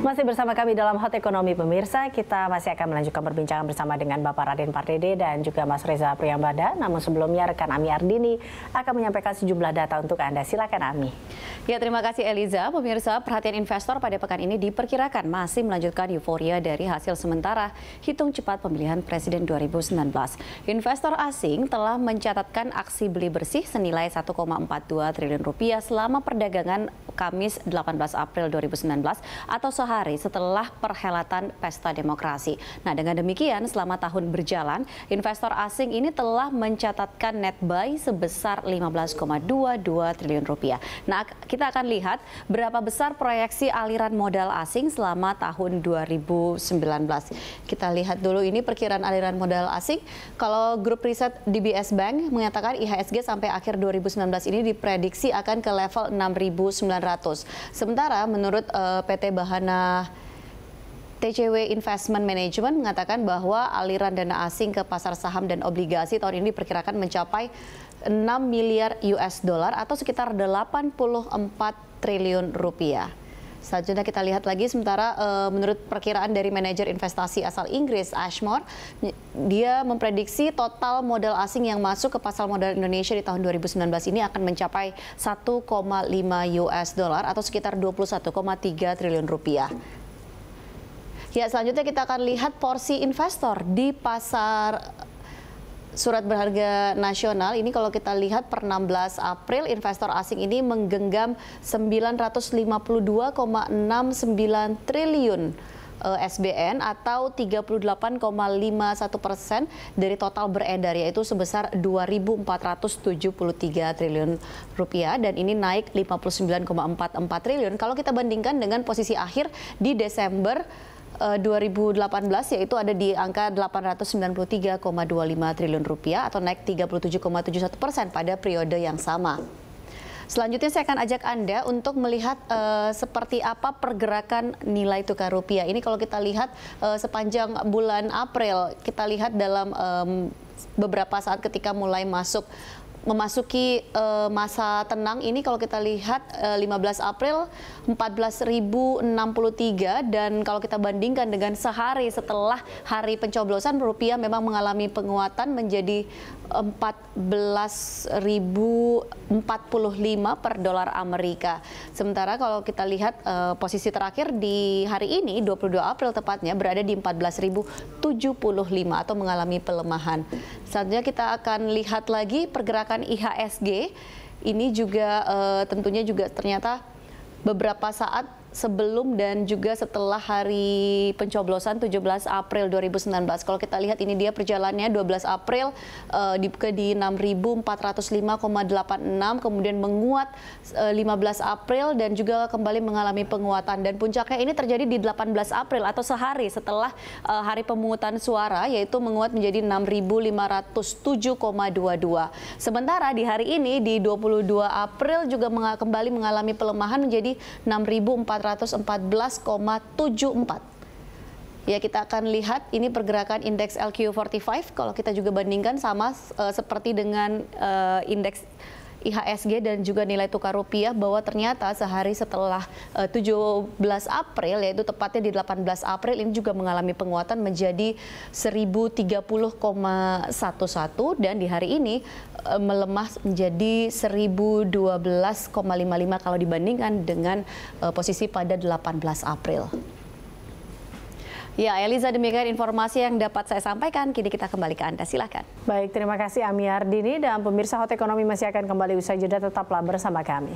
Masih bersama kami dalam Hot Ekonomi pemirsa, kita masih akan melanjutkan perbincangan bersama dengan Bapak Raden Pardede dan juga Mas Reza Priyambada. Namun sebelumnya rekan Ami Ardini akan menyampaikan sejumlah data untuk Anda. Silakan Ami. Ya, terima kasih Eliza. Pemirsa, perhatian investor pada pekan ini diperkirakan masih melanjutkan euforia dari hasil sementara hitung cepat pemilihan Presiden 2019. Investor asing telah mencatatkan aksi beli bersih senilai 1,42 triliun rupiah selama perdagangan Kamis 18 April 2019 atau sehari setelah perhelatan Pesta Demokrasi. Nah, dengan demikian selama tahun berjalan, investor asing ini telah mencatatkan net buy sebesar 15,22 triliun rupiah. Nah, kita akan lihat berapa besar proyeksi aliran modal asing selama tahun 2019. Kita lihat dulu ini perkiraan aliran modal asing. Kalau grup riset DBS Bank mengatakan IHSG sampai akhir 2019 ini diprediksi akan ke level 6.900. Sementara menurut PT Bahana TCW Investment Management mengatakan bahwa aliran dana asing ke pasar saham dan obligasi tahun ini diperkirakan mencapai 6 miliar US dollar atau sekitar 84 triliun rupiah. Selanjutnya kita lihat lagi, sementara menurut perkiraan dari manajer investasi asal Inggris Ashmore, dia memprediksi total modal asing yang masuk ke pasar modal Indonesia di tahun 2019 ini akan mencapai 1,5 US dollar atau sekitar 21,3 triliun rupiah. Ya, selanjutnya kita akan lihat porsi investor di pasar surat berharga nasional. Ini kalau kita lihat per 16 April, investor asing ini menggenggam 952,69 triliun SBN atau 38,51% dari total beredar, yaitu sebesar 2.473 triliun rupiah, dan ini naik 59,44 triliun kalau kita bandingkan dengan posisi akhir di Desember 2018, yaitu ada di angka 893,25 triliun rupiah atau naik 37,71% pada periode yang sama. Selanjutnya saya akan ajak Anda untuk melihat seperti apa pergerakan nilai tukar rupiah. Ini kalau kita lihat sepanjang bulan April, kita lihat dalam beberapa saat ketika mulai memasuki masa tenang ini, kalau kita lihat 15 April 14.063, dan kalau kita bandingkan dengan sehari setelah hari pencoblosan, rupiah memang mengalami penguatan menjadi 14.045 per dolar Amerika. Sementara kalau kita lihat posisi terakhir di hari ini 22 April tepatnya berada di 14.075 atau mengalami pelemahan. Selanjutnya kita akan lihat lagi pergerakan IHSG. Ini juga tentunya juga ternyata beberapa saat sebelum dan juga setelah hari pencoblosan 17 April 2019. Kalau kita lihat ini dia perjalanannya 12 April di 6.405,86, kemudian menguat 15 April dan juga kembali mengalami penguatan, dan puncaknya ini terjadi di 18 April atau sehari setelah hari pemungutan suara, yaitu menguat menjadi 6.507,22. Sementara di hari ini di 22 April juga kembali mengalami pelemahan menjadi 6.414,74. Ya, kita akan lihat ini pergerakan indeks LQ45 kalau kita juga bandingkan sama seperti dengan indeks IHSG dan juga nilai tukar rupiah, bahwa ternyata sehari setelah 17 April, yaitu tepatnya di 18 April, ini juga mengalami penguatan menjadi 1030,11, dan di hari ini melemah menjadi 1012,55 kalau dibandingkan dengan posisi pada 18 April. Ya, Eliza, demikian informasi yang dapat saya sampaikan. Kini kita kembali ke Anda, silakan. Baik, terima kasih Ami Ardini, dan pemirsa Hot Ekonomi masih akan kembali usai jeda, tetaplah bersama kami.